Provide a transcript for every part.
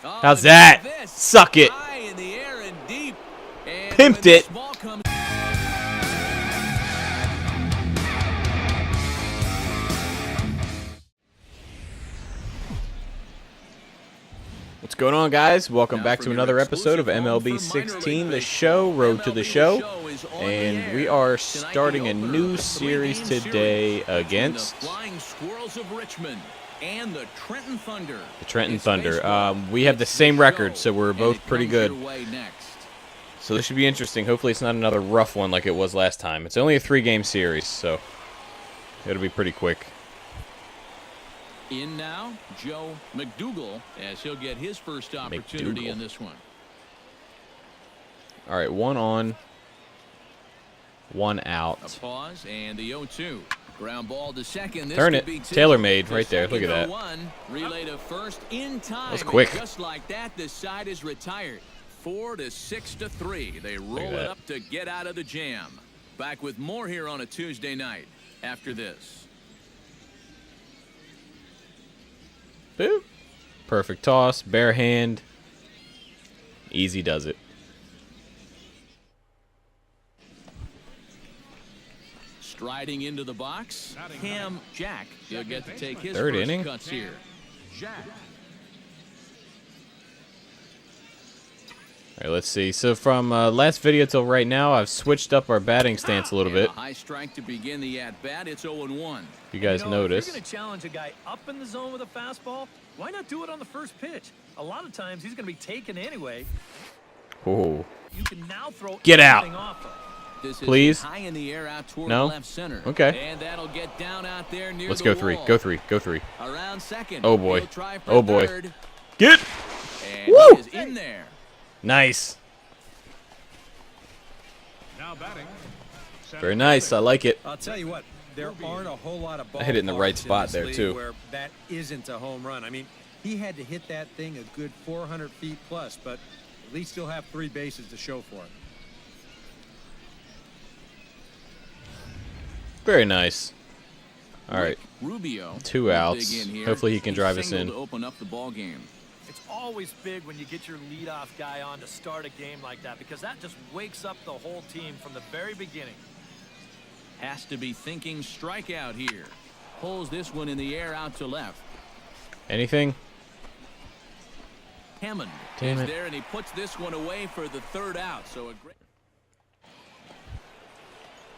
How's that? Suck it. Pimped it. What's going on, guys? Welcome back to another episode of MLB 16, the show, Road to the Show. And we are starting a new series today against and the Trenton Thunder. The Trenton Thunder. We have the same record, so we're both pretty good. So this should be interesting. Hopefully it's not another rough one like it was last time. It's only a 3-game series, so it'll be pretty quick. In now, Joe McDougal, as he'll get his first opportunity in this one. All right, 1 on, 1 out. A pause and the 0-2. Ground ball to second. Turn it. Tailor-made right there. Look at that. Relay to first in time. That was quick. And just like that, this side is retired. 4-6-3. They roll it up to get out of the jam. Back with more here on a Tuesday night after this. Boop. Perfect toss. Bare hand. Easy does it. Striding into the box, Cam Jack. He'll get to take his third first inning. cuts here. All right, let's see. So from last video till right now, I've switched up our batting stance a little bit. High strike to begin the at-bat. It's 0-1. You guys notice. If you're going to challenge a guy up in the zone with a fastball, why not do it on the first pitch? A lot of times he's going to be taken anyway. Oh. You can now throw Get out. off of. This Please. Is high in the air out toward No. left center. Okay. And that'll get down out there near Let's the go 3. wall. Go 3. Go 3. Around second. Oh boy. He'll try for Oh boy. third, Get. and Woo! he is in there. Nice. Now batting. Very nice. I like it. I'll tell you what, there aren't a whole lot of balls. I hit it in the right spot there, too. Where that isn't a home run. I mean, he had to hit that thing a good 400 feet plus, but at least he'll have 3 bases to show for it. Very nice. All right. Rubio 2 outs. Hopefully he can drive us in. To open up the ball game. It's always big when you get your leadoff guy on to start a game like that because that just wakes up the whole team from the very beginning. Has to be thinking strikeout here. Pulls this one in the air out to left. Anything? Hammond Damn is it. there, and he puts this one away for the 3rd out. So a great.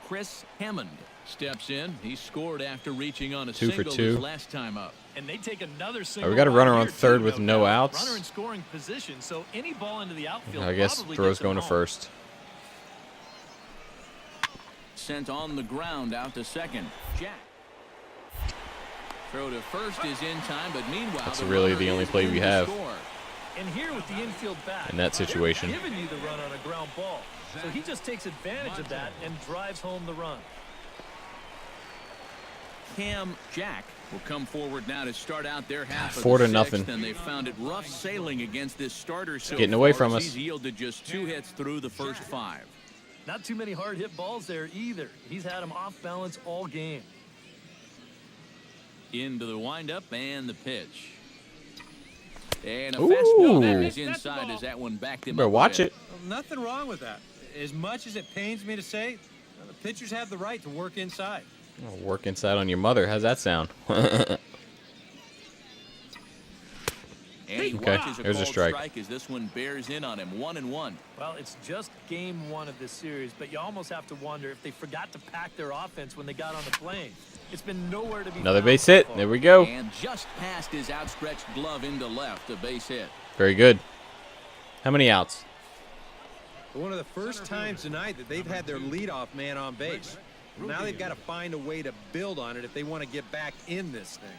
Chris Hammond steps in. He scored after reaching on a 2 for single 2. his last time up. And they take another All single. right, we got a runner out on here, third too, with no doubt. outs. Runner in scoring position, so any ball into the outfield. I guess probably throw's gets him going to home. first. Sent on the ground out to second. Jack. Throw to first is in time, but meanwhile That's really the only play we have. And here with the infield bat, In that situation. they're giving you the run on a ground ball. So he just takes advantage of that and drives home the run. Cam Jack will come forward now to start out their half of 4 the to nothing. 6th, and they found it rough sailing against this starter so Getting away far from as us. He's yielded just 2 hits through the first 5. Not too many hard hit balls there either. He's had them off balance all game. Into the windup and the pitch. And a Ooh. fastball that is inside as that one backed him Better up. watch it. Well, nothing wrong with that. As much as it pains me to say, the pitchers have the right to work inside. Oh, work inside on your mother. How's that sound? And he Okay, watches here's a called strike. as this one bears in on him. 1-1. Well, it's just game 1 of this series, but you almost have to wonder if they forgot to pack their offense when they got on the plane. It's been nowhere to be Another found base so hit. far. There we go. And just past his outstretched glove into left, a base hit. Very good. How many outs? One of the first times tonight that they've had their leadoff man on base. Now they've got to find a way to build on it if they want to get back in this thing.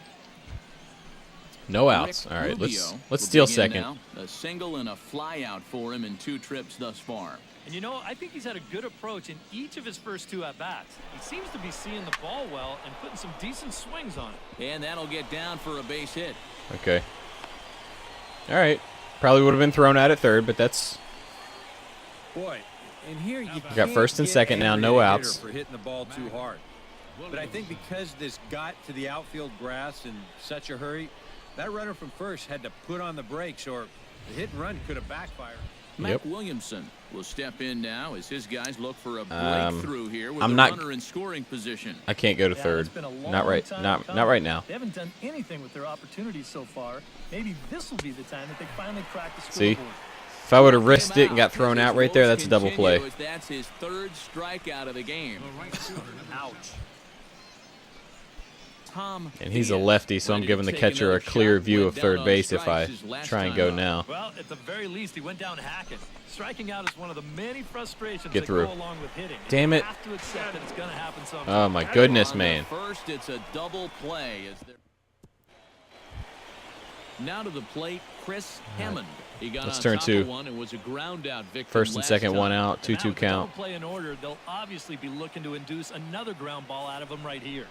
No outs. All right, let's steal second. Now. A single and a fly out for him in 2 trips thus far. And you know, I think he's had a good approach in each of his first 2 at-bats. He seems to be seeing the ball well and putting some decent swings on it. And that'll get down for a base hit. Okay. All right. Probably would have been thrown out at third, but that's... Boy, and here you got first and second now, no outs. For hitting the ball too hard. But I think because this got to the outfield grass in such a hurry, that runner from first had to put on the brakes or The hit and run could have backfired. Mac Williamson will step in now as his guys look for a breakthrough here with I'm a not- runner in scoring position. I can't go to third. It's been a long Not right. time Not coming. right now. They haven't done anything with their opportunities so far. Maybe this will be the time that they finally crack the See? scoreboard. If I would have risked it and got thrown out right there, that's a double play. That's his third strikeout of the game. Ouch. Tom And he's a Diaz lefty, so I'm ready to giving the take catcher a another clear shot. view Went of down third on base if I strikes his last try and time go out. now. Well, at the very least, he went down hacking. Striking out is one of the many frustrations Get that through. go along with hitting. Damn You it. have to accept that it's going to happen sometime. Oh my goodness, On man. the first, it's a double play. Now to the plate, Chris Hammond. He got Let's on turn top two. of one and was a ground out victim First and last second, time. one out, And now 2-2 with the double count. play in order, they'll obviously be looking to induce another ground ball out of him right here.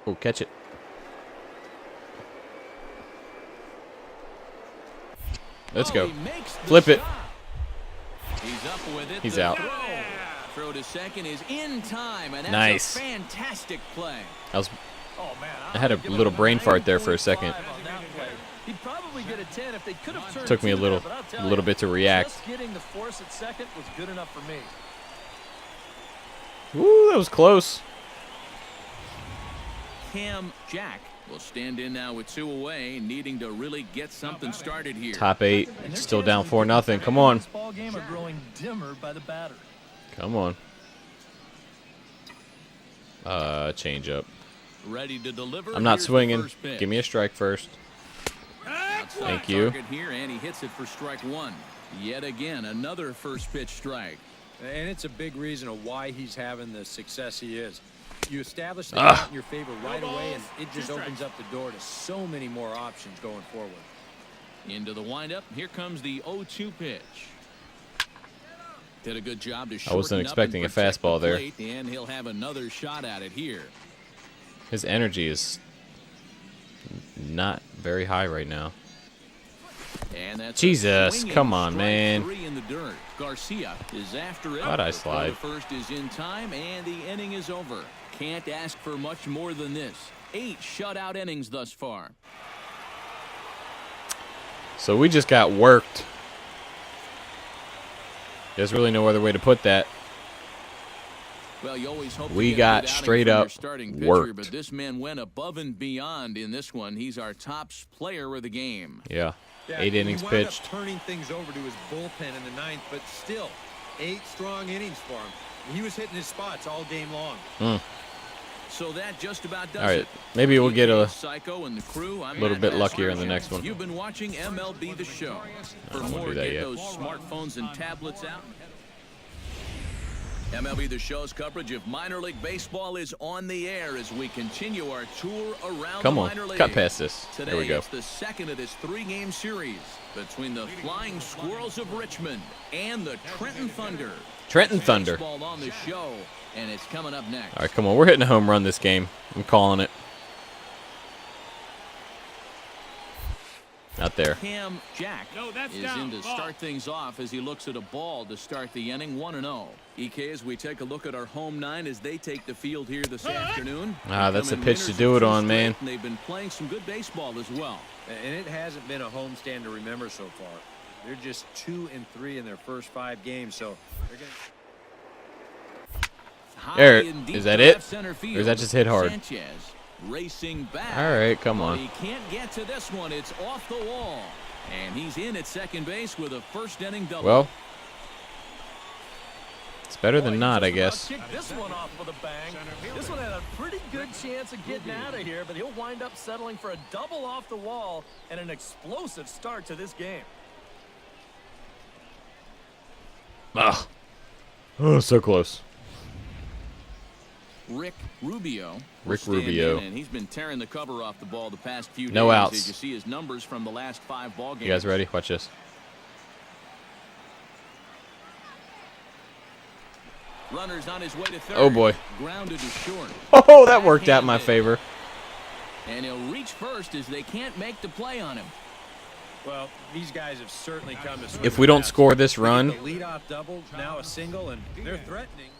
Oh, catch it. Let's go. He makes the Flip it. shot. He's up with it. He's The out. Throw to second is in time, and that's Nice. a fantastic play. I was Oh, man. I had a little brain fart there for a second. He'd probably get a 10 if they could have turned Took me a two there, little but I'll tell a little you, bit to react. Just getting the force at second was good enough for me. Woo, that was close. Cam Jack will stand in now with 2 away, needing to really get something started here. Top 8, And their still down chances 4-0. of Come on. this ball game are growing dimmer by the batter. Come on. Change up. Ready to deliver. I'm not Here's the swinging. first pitch. Give me a strike first. Outside Thank you. target here, and he hits it for strike one. Yet again, another first pitch strike. And it's a big reason of why he's having the success he is. You establish the Ah. count in your favor right away, and it just opens up the door to so many more options going forward. Into the windup. Here comes the 0-2 pitch. Did a good job to I wasn't shorten up expecting a and protect fastball the there. plate, and he'll have another shot at it here. His energy is not very high right now. And that's Jesus, a swinging come on, strike man. 3 in the dirt. Garcia is after it. How'd I The throw slide? to first is in time, and the inning is over. Can't ask for much more than this. 8 shutout innings thus far. So we just got worked. There's really no other way to put that. Well, you always hope We to get a got good outing straight from your up starting pitcher, worked. but this man went above and beyond in this one. He's our top player of the game. Yeah. Yeah, 8 innings he wound pitched. Up turning things over to his bullpen in the 9th, but still, 8 strong innings for him. He was hitting his spots all game long. So that just about does All right. it. Maybe we'll get a Psycho and the crew. I'm little Matt bit Bass. luckier in the next one. You've been watching MLB The Show. For won't more, do that get yet. those smartphones and tablets out. MLB The Show's coverage of minor league baseball is on the air as we continue our tour around Come the on. minor leagues. Cut past this. Today, There we go. it's the second of this 3-game series between the Flying Squirrels of Richmond and the Trenton Thunder. Trenton Thunder. Baseball on the show, and it's coming up next. All right, come on. We're hitting a home run this game. I'm calling it. Not there. Cam Jack is in to start things off as he looks at a ball to start the inning, 1-0. EK, as we take a look at our home 9 as they take the field here this afternoon. Ah, that's the Becoming pitch to winners do of it 2 on, straight, man. and they've been playing some good baseball as well. And it hasn't been a homestand to remember so far. They're just 2-3 in their first 5 games, so they're going to... There. High and deep Is that to it? left center Or field. is that just hit hard? Sanchez racing back. All right, come But on. he can't get to this one. It's off the wall. And he's in at second base with a first inning double. Well, it's better than Boy, he not, I just guess. about kicked this one off with a bang. This one had a pretty good chance of getting out of here, but he'll wind up settling for a double off the wall and an explosive start to this game. Ah. Oh, so close. Rick Rubio. will Rick stand Rubio. in, and he's been tearing the cover off the ball the past few No days. outs. As you see his numbers from the last 5 ball games. You guys ready? Watch this. Runners on his way to third. Oh, boy. Grounded to short. Oh, that worked out in my favor. And he'll reach first as they can't make the play on him. Well, these guys have certainly come to swing If we don't fast. score this The run, leadoff double, now a single, and they're threatening.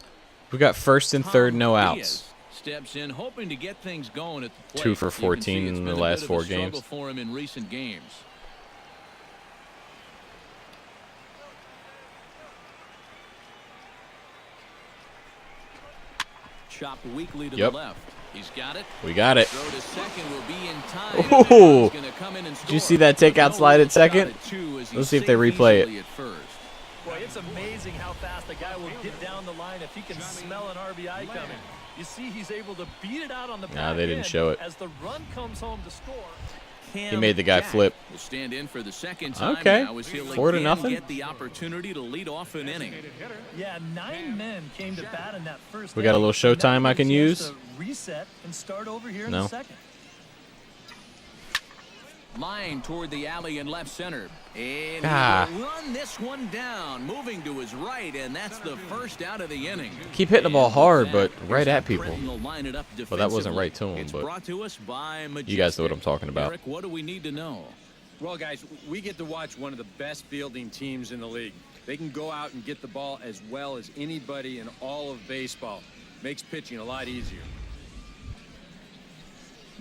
we got first and third, no Tom outs. Diaz steps in, hoping to get things going at the plate. 2 for You can see 14 it's in been the a last bit of 4 a struggle games. for him in recent games. chopped weakly to Yep. the left. He's got it. We got it. Throw to second will be in time. Ooh. He's gonna come in and Did you score. see that takeout No slide at shot second? at two as he Let's see if they saved replay it. easily at first. Boy, it's amazing how fast a guy will get down the line if he can smell an RBI coming. You see, he's able to beat it out on the back they didn't end show it. as the run comes home to score. He made the guy Jack flip. will stand in for the second time Okay. now as he'll 4-0. again get the opportunity to lead off an inning. Yeah, 9 men came to bat in that first. We got a little inning. showtime Now I can he has a use? chance to reset and start over here in No. the second. Line toward the alley in left center. And Ah. he will run this one down, moving to his right, and that's the first out of the inning. Keep hitting the ball And hard, with but that, right here's at how people. Trenton will line it up Well, that wasn't defensively. right to him, It's but brought to us by you guys know what I'm Majestic. talking about. Eric, what do we need to know? Well, guys, we get to watch one of the best fielding teams in the league. They can go out and get the ball as well as anybody in all of baseball. Makes pitching a lot easier.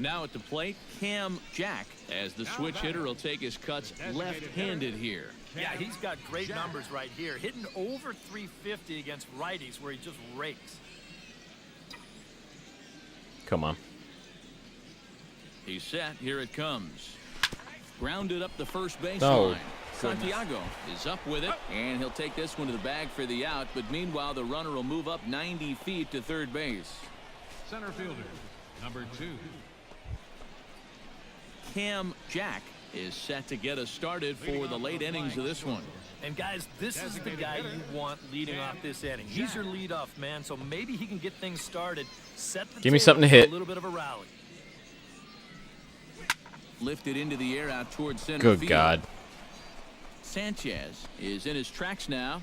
Now at the plate, Cam Jack, as the switch hitter will take his cuts left-handed here. Yeah, he's got great numbers right here, hitting over 350 against righties where he just rakes. Come on. He's set. Here it comes. Grounded up the first baseline. No. Santiago is up with it, and he'll take this one to the bag for the out. But meanwhile, the runner will move up 90 feet to third base. Center fielder, number 2. Cam Jack is set to get us started for the late innings of this one. And guys, this is the guy you want leading off this inning. He's your leadoff man, so maybe he can get things started. Set the Give me table something to for hit. A little bit of a rally. Lifted into the air out towards center Good field. God. Sanchez is in his tracks now.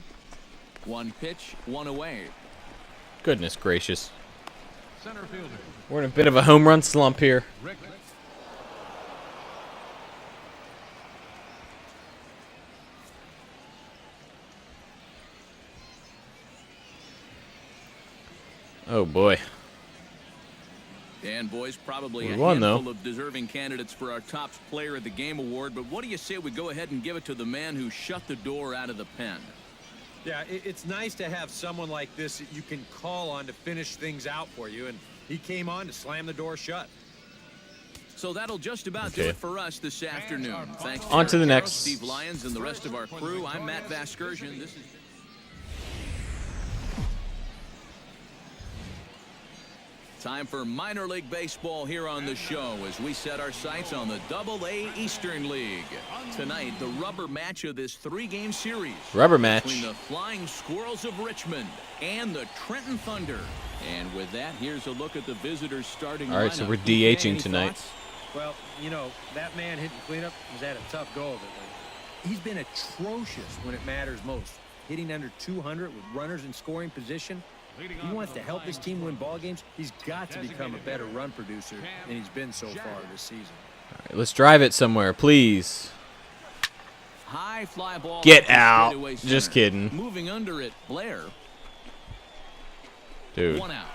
One pitch, one away. Goodness gracious. Center fielder, We're in a bit of a home run slump here. Rick. Oh, boy. And boys, probably We a won, handful though. of deserving candidates for our top player of the game award. But what do you say we go ahead and give it to the man who shut the door out of the pen? Yeah, it's nice to have someone like this that you can call on to finish things out for you, and he came on to slam the door shut. So that'll just about do Okay. it for us this afternoon. Thanks On to the Eric next. Carroll, Steve Lyons, and the rest of our crew. I'm Matt Vasgersian. This is time for minor league baseball here on the show as we set our sights on the Double-A Eastern League. Tonight, the rubber match of this 3-game series. Rubber match. Between the Flying Squirrels of Richmond and the Trenton Thunder. And with that, here's a look at the visitors' starting All right, so lineup. we're PK, DHing any tonight. thoughts? Well, you know, that man hitting cleanup has had a tough go of it. He's been atrocious when it matters most. Hitting under 200 with runners in scoring position. He wants to help his team win ball games. He's got to become a better run producer than he's been so far this season. All right, let's drive it somewhere, please. High fly ball. Get up the out. straightaway Just center. kidding. Moving under it, Blair. Dude. One out.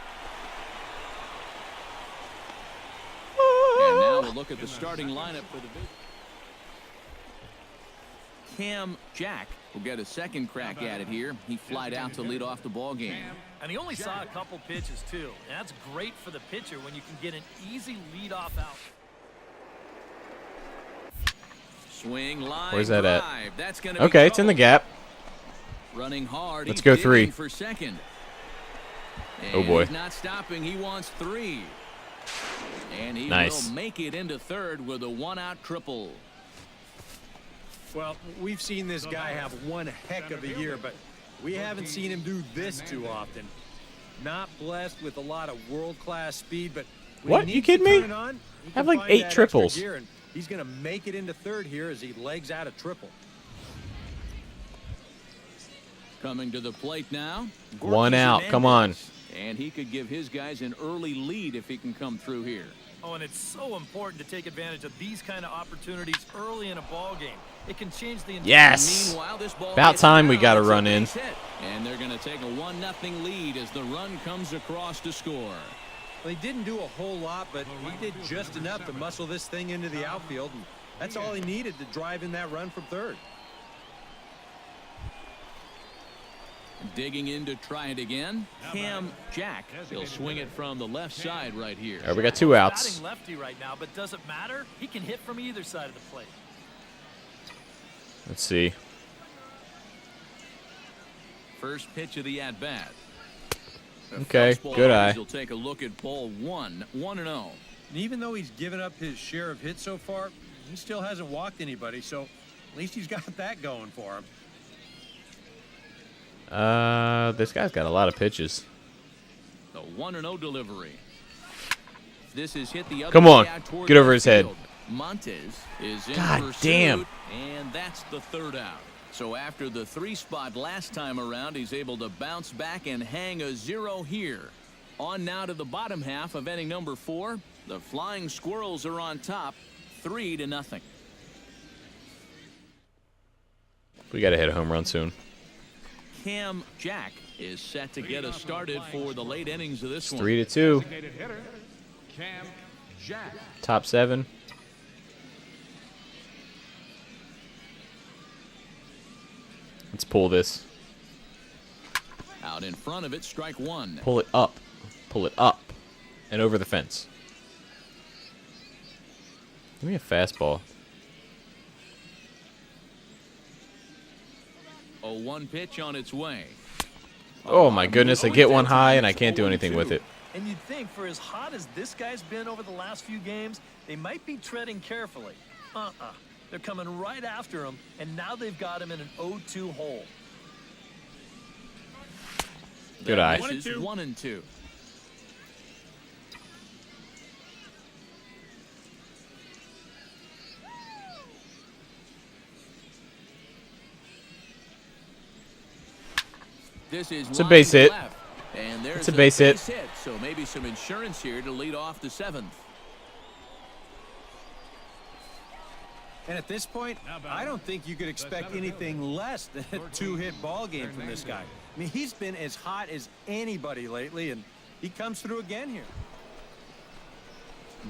And now we'll look at the starting lineup for the visitors. Cam Jack will get a second crack at it here. He flied out to lead off the ball game. And he only saw a couple pitches, too. And that's great for the pitcher when you can get an easy leadoff out. Swing line. Where's that at? drive. That's gonna be Okay, it's in the trouble. gap. Running hard. Let's He's go digging 3. for second. Oh, And boy. He's not stopping. He wants 3. And he Nice. will make it into third with a 1-out triple. Well, we've seen this guy have one heck of a year, but we haven't seen him do this too often. Not blessed with a lot of world-class speed, but when What? he You needs to kidding me? turn it on, he I have can like find 8 that triples. extra gear, and he's going to make it into third here as he legs out a triple. Coming to the plate now. One Gorky out. Come on. Hernandez. And he could give his guys an early lead if he can come through here. Oh, and it's so important to take advantage of these kind of opportunities early in a ball game. It can change the entire Yes. Meanwhile, this ball About hits time we down. got a It's run in. base hit. And they're going to take a 1-0 lead as the run comes across to score. Well, he didn't do a whole lot, but he did just enough to muscle this thing into the outfield, and that's all he needed to drive in that run from third. Digging in to try it again, Cam Jack. He'll swing it from the left side right here. All right, we got 2 outs. Batting lefty right now, but does it matter? He can hit from either side of the plate. Let's see. First pitch of the at-bat. Okay, good eye. He'll take a look at ball 1, 1-0. And even though he's given up his share of hits so far, he still hasn't walked anybody, so at least he's got that going for him. This guy's got a lot of pitches. The 1-0 delivery. This is hit the other Come way on, out toward get over left his head. field. Montez is in God pursuit, damn. and that's the 3rd out. So after the 3 spot last time around, he's able to bounce back and hang a 0 here. On now to the bottom half of inning number 4. The Flying Squirrels are on top, 3-0. We got to hit a home run soon. Cam Jack is set to get us started for the late innings of this one. 3-2. Designated hitter, Cam Jack. Top 7. Let's pull this. Out in front of it, strike 1. Pull it up. Pull it up. And over the fence. Give me a fastball. 0-1 pitch on its way. Oh my goodness, I get one high and I can't do anything with it. And you'd think for as hot as this guy's been over the last few games, they might be treading carefully. They're coming right after him, and now they've got him in an 0-2 hole. Good eye. This is 1-2. This is It's a base hit. left, and there's It's a base hit. So maybe some insurance here to lead off the 7th. And at this point, I don't think you could expect anything less than a 2-hit ball game from this guy. I mean, he's been as hot as anybody lately, and he comes through again here.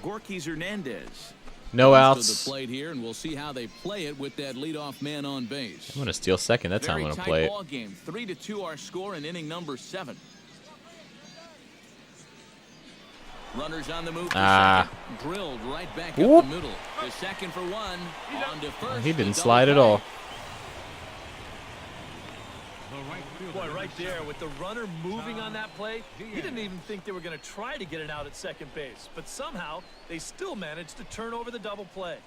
Gorky Hernandez. No comes outs. to the plate here, and we'll see how they play it with that leadoff man on base. I'm going to steal second. That's how I'm Very going to tight play it. ball game. 3-2 our score in inning number 7. Runners on the move. Second. Drilled right back Whoop. up the middle. The second for 1. On to first. He didn't The slide at double all. play. The right fielder. Boy, right there, with the runner moving on that play, he didn't even think they were going to try to get it out at second base. But somehow, they still managed to turn over the double play.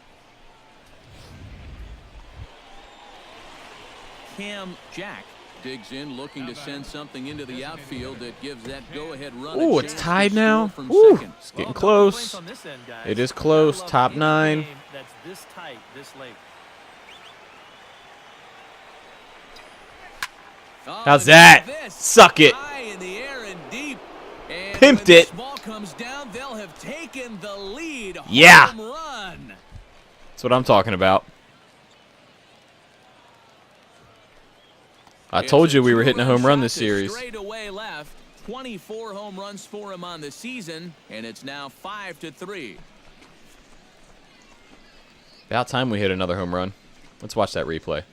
Cam Jack digs in, looking to send something into the outfield that gives that go-ahead run. Ooh, a it's chance tied to now. score from Ooh, second. it's getting Well, no close. complaints on this end, guys. It is Gotta close. love Top any 9. game that's this tight, this late. Oh, How's look at that? this. Suck it. High in the air and deep. And Pimped when it. this ball comes down, they'll have taken the lead. Yeah. Home run. That's what I'm talking about. I told you we were hitting a home run this series. Straight away left. 24 home runs for him on the season, and it's now 5-3. About time we hit another home run. Let's watch that replay.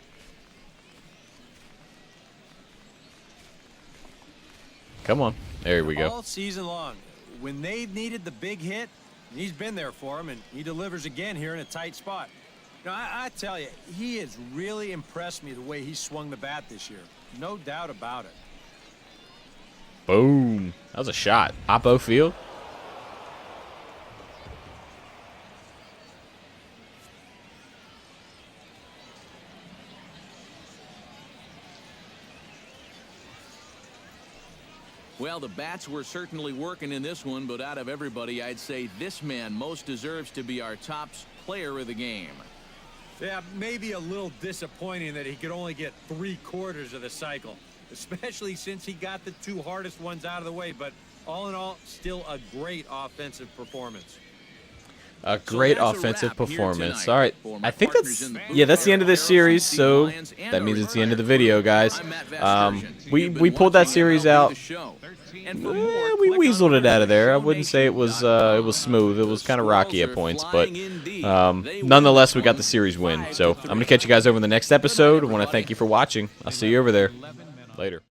Come on. There we go. All season long, when they've needed the big hit, he's been there for them, and he delivers again here in a tight spot. You know, I tell you, he has really impressed me the way he swung the bat this year. No doubt about it. Boom. That was a shot. Oppo Field. Well, the bats were certainly working in this one, but out of everybody, I'd say this man most deserves to be our top player of the game. Yeah, maybe a little disappointing that he could only get 3/4 of the cycle, especially since he got the 2 hardest ones out of the way. But all in all, still a great offensive performance. A great that's a offensive wrap here performance. tonight. All right. For my I think partners that's, in the booth, yeah, that's the end of this series. So Lions, and that means our it's the end of the video, guys. I'm Matt Vasgersian. We You've been we pulled that watching series MLB out. The Show. And for Eh, more, we click on weaseled it out of there. I Show wouldn't say it was smooth. It was The kind of rocky Squirrels at are points, but flying indeed. They nonetheless, we win got the this series one win. So I'm 5-3. going to catch you guys over in the next episode. I want to thank you for watching. I'll see you over there. Later.